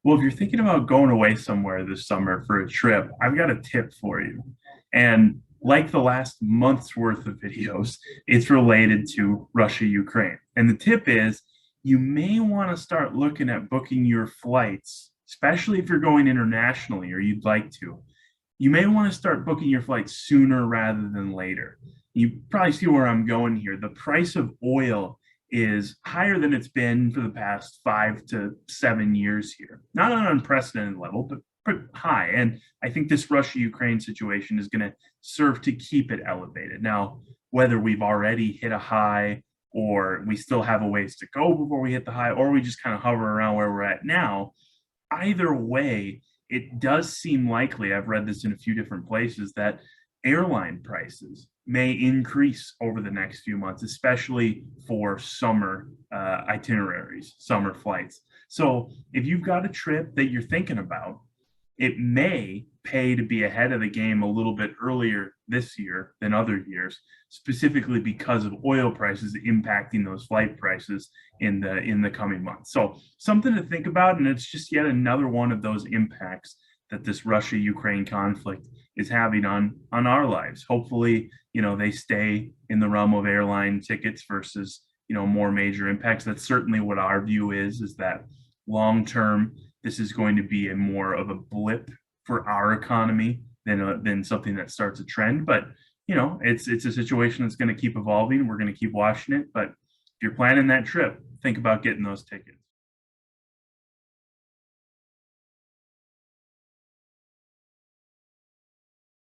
Well, if you're thinking about going away somewhere this summer for a trip, I've got a tip for you. And like the last month's worth of videos, it's related to Russia, Ukraine. And the tip is you may want to start looking at booking your flights, especially if you're going internationally or you'd like to. You may want to start booking your flights sooner rather than later. You probably see where I'm going here. The price of oil is higher than it's been for the past 5 to 7 years here. Not an unprecedented level, but high. And I think this Russia Ukraine situation is going to serve to keep it elevated. Now, whether we've already hit a high or we still have a ways to go before we hit the high, or we just kind of hover around where we're at now, either way, it does seem likely, I've read this in a few different places, that airline prices may increase over the next few months, especially for summer itineraries, summer flights. So if you've got a trip that you're thinking about, it may pay to be ahead of the game a little bit earlier this year than other years, specifically because of oil prices impacting those flight prices in the coming months. So something to think about, and it's just yet another one of those impacts that this Russia-Ukraine conflict is having on our lives. Hopefully, they stay in the realm of airline tickets versus more major impacts. That's certainly what our view is that long term this is going to be a more of a blip for our economy than something that starts a trend. But it's a situation that's going to keep evolving. We're going to keep watching it. But if you're planning that trip, think about getting those tickets.